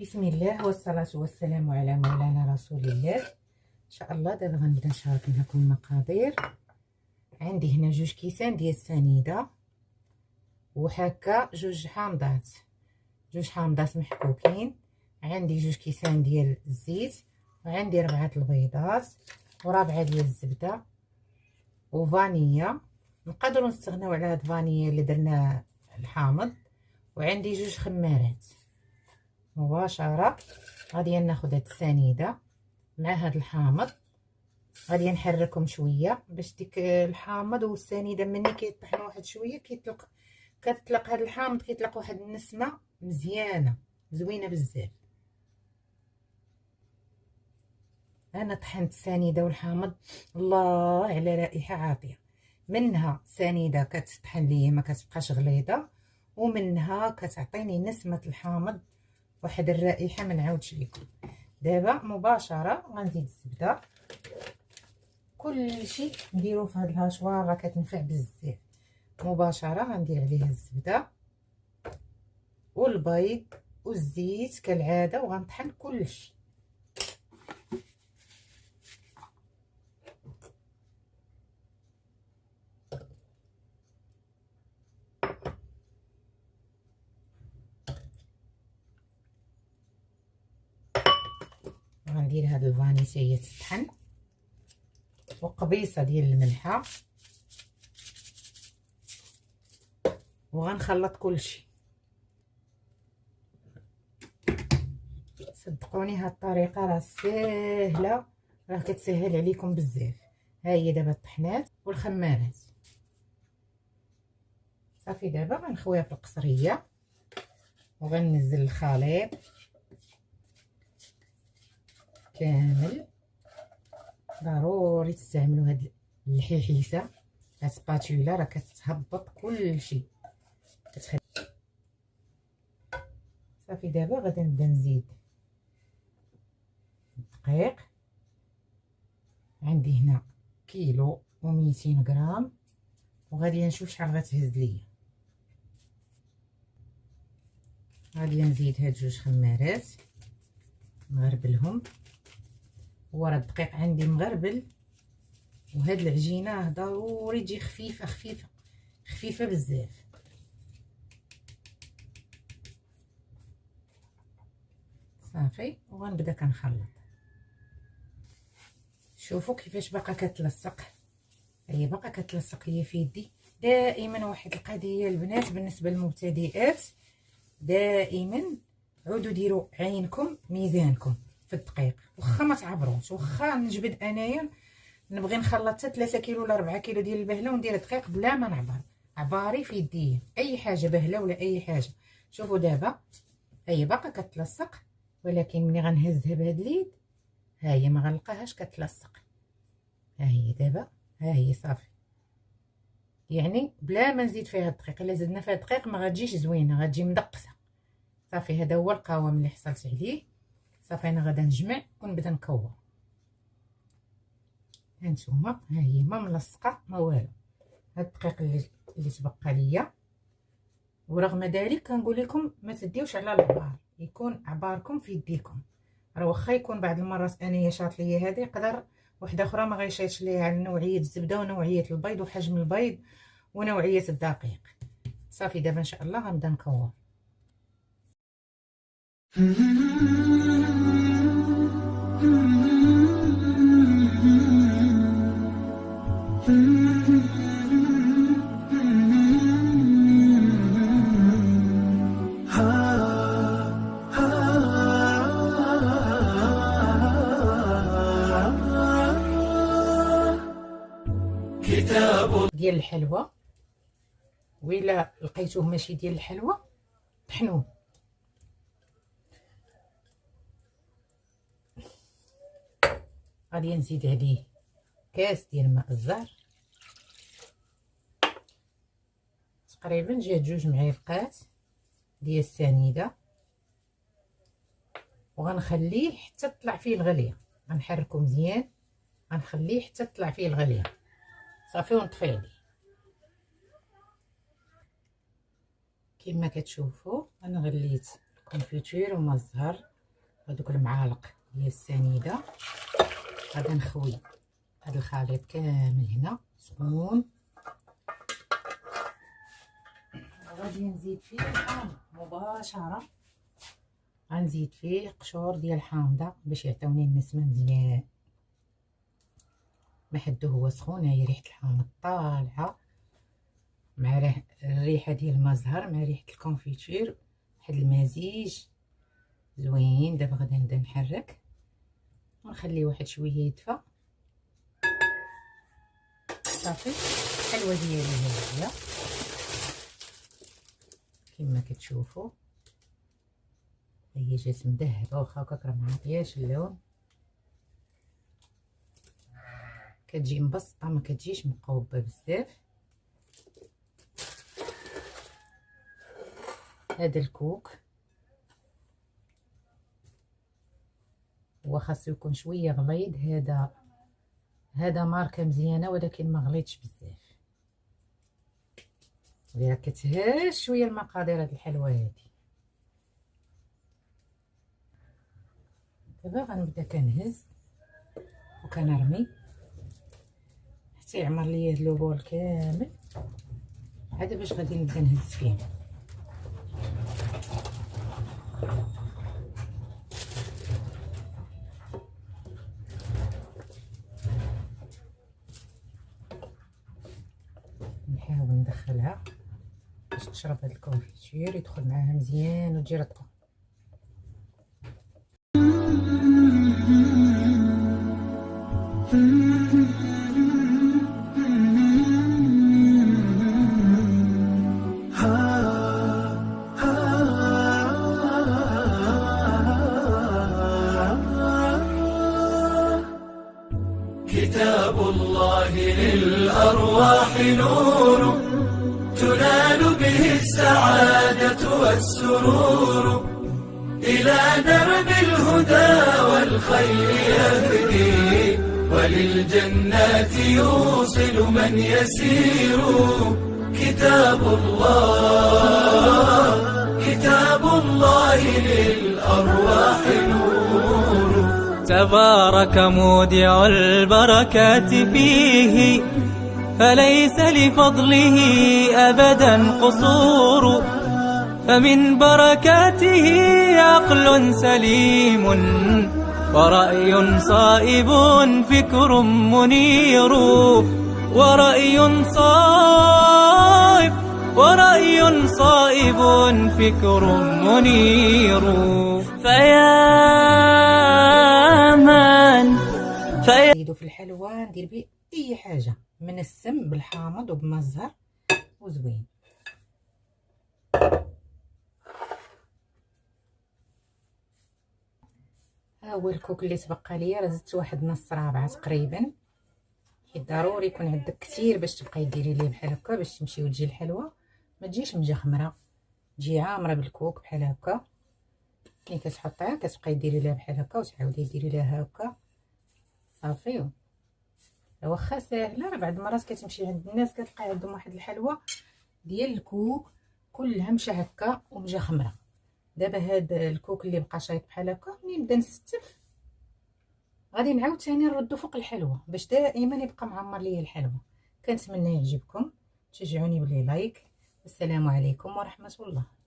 بسم الله والصلاة والسلام على مولانا رسول الله. ان شاء الله دابا غنبدا نشارك معكم المقادير. عندي هنا 2 كيسان ديال السنيده وهكا 2 حامضات محكوكين. عندي 2 كيسان ديال الزيت، وعندي 4 البيضات ورابعه ديال الزبده وفانيا. نقدروا نستغناو على هاد الفانيا اللي درنا الحامض. وعندي 2 خمارات. مباشره غادي ناخذ هاد السنيده مع هاد الحامض، غادي نحركهم شويه باش ديك الحامض والسنيده مني كيطحنوا واحد شويه كتطلق هاد الحامض، كيطلق واحد النسمه مزيانه زوينه بزاف. انا طحنت السنيده والحامض، الله على رائحه عاطيه. منها سنيده كتطحن ليا ما كتبقاش غليظه، ومنها كتعطيني نسمه الحامض واحد الرائحه ما نعاودش لكم. دابا مباشره غنزيد الزبده. كلشي نديرو في هاد الهاشوار راه كتنفع بزاف. مباشره غندير عليها الزبده والبيض والزيت كالعاده، وغنطحن كلشي. غندير هاد الفاني حتى هي تطحن، وقبيصه ديال الملحه، وغنخلط كلشي. صدقوني هاد الطريقه راه ساهله، راه كتسهل عليكم بزاف. ها هي دابا الطحنات والخمارات صافي. دابا غنخويها في القصريه وغنزل الخليط كامل. ضروري تستعملوا هاد الحيحيسه السباتولا، راه كتهبط كلشي كتخلي. صافي دابا غادي نبدا نزيد الدقيق. عندي هنا كيلو و200 غرام، وغادي نشوف شحال غتهز ليا. غادي نزيد هاد 2 خمارات نغربلهم. هو راه الدقيق عندي مغربل، وهاد العجينه ضروري تجي خفيفه خفيفه خفيفه بزاف. صافي وغنبدا كنخلط. شوفوا كيفاش باقا كتلصق، هي باقا كتلصق ليا في يدي. دائما واحد القضيه البنات بالنسبه للمبتدئات، دائما عودوا ديروا عينكم ميزانكم في الدقيق. واخا ما تعبروش، واخا نجبد انايا نبغي نخلط حتى 3 كيلو ولا 4 كيلو ديال البهله وندير دقيق بلا ما نعبر، عباري في يدي اي حاجه بهله ولا اي حاجه. شوفوا دابا هي باقا كتلصق، ولكن ملي غنهزها بهاد اليد ها هي ما غنلقاهاش كتلصق. ها هي دابا، ها هي صافي. يعني بلا ما نزيد فيها الدقيق، الا زدنا فيها الدقيق ما غتجيش زوينه، غتجي مدقسه. صافي هذا هو القوام اللي حصلت عليه. صافي انا غادا نجمع ونبدا نكور. هانتوما ها هي ما ملصقه ما والو، هاد الدقيق اللي تبقى ليا. ورغم ذلك كنقول لكم ما تديوش على العبار، يكون عباركم في يديكم. راه واخا يكون بعض المرات انايا شاط ليا هذه، يقدر وحده اخرى ما غيشيطش ليها على نوعيه الزبده ونوعيه البيض وحجم البيض ونوعيه الدقيق. صافي دابا ان شاء الله غنبدا نكور. ديال الحلوى، وإلا لقيتوه ماشي ديال الحلوى طحنوه. غادي نزيد عليه كاس ديال ماء الزهر، تقريبا جهه 2 معالق ديال السنيده، وغنخليه حتى تطلع فيه الغليه. غنحركو مزيان، غنخليه حتى تطلع فيه الغليه. صافي ونطفي عليه. كما كتشوفوا انا غليت كونفيتور وما الزهر، هذوك المعالق ديال السنيده. غادي نخوي هذا الخليط كامل هنا سخون، غادي نزيد فيه الحامض مباشره. غنزيد فيه قشور ديال الحامضه باش يعطيوني النسمه مزيان. ما حدو هو سخون، هي ريحه الحامض طالعه مع الريحه ديال المزهر مع ريحه الكونفيتور، واحد المزيج زوين. دابا غادي نبدا نحرك ونخليه واحد شويه يدفى. صافي الحلوه ديالي هي كما كتشوفوا، هي جات مذهبه واخا هكاك راه معطياش اللون، كتجي مبسطه ما كتجيش مقوبه بزاف. هذا الكوك هو خاصو يكون شويه غليظ، هذا ماركه مزيانه ولكن ما غليظش بزاف، اللي كتهز شويه المقادير هاد الحلوه هادي. دابا غنبدا كنهز وكنرمي حتى يعمر ليا هاد لوبول كامل. هذا باش غادي نبدا نهز فيه. نحاول ندخلها باش تشرب هاد الكونفيتور، يدخل معاها مزيان وتجي رطبه. كتاب الله للأرواح نور، تنال به السعادة والسرور، إلى درب الهدى والخير يهدي، وللجنات يوصل من يسير. كتاب الله للأرواح نور. تبارك مودع البركات فيه، فليس لفضله أبدا قصور، فمن بركاته عقل سليم، ورأي صائب فكر منير، ورأي صائب فكر منير. نزيدو في الحلوى ندير به اي حاجه من السم بالحامض وبما الزهر وزوين. ها هو الكوك اللي تبقى ليا، راه زدت واحد نص رابعه تقريبا، حيت ضروري يكون عندك كثير باش تبقاي ديري ليه بحال هكا باش تمشي وتجي الحلوى ما تجيش مجخمره، تجي عامره بالكوك بحال هكا. ملي كتحطيها كتبقاي ديري ليها بحال هكا وتعاودي ديري ليها هكا. صافي واخا ساهله، راه بعض المرات كتمشي عند الناس كتلقى عندهم واحد الحلوى ديال الكوك كلها مشى هكا ومجخمره. دابا هاد الكوك اللي بقى شايط بحال هكا ملي نبدا نستف غادي نعاود ثاني نردو فوق الحلوى باش دائما يبقى معمر ليا الحلوى. كنتمنى يعجبكم، تشجعوني بلي لايك. السلام عليكم ورحمه الله.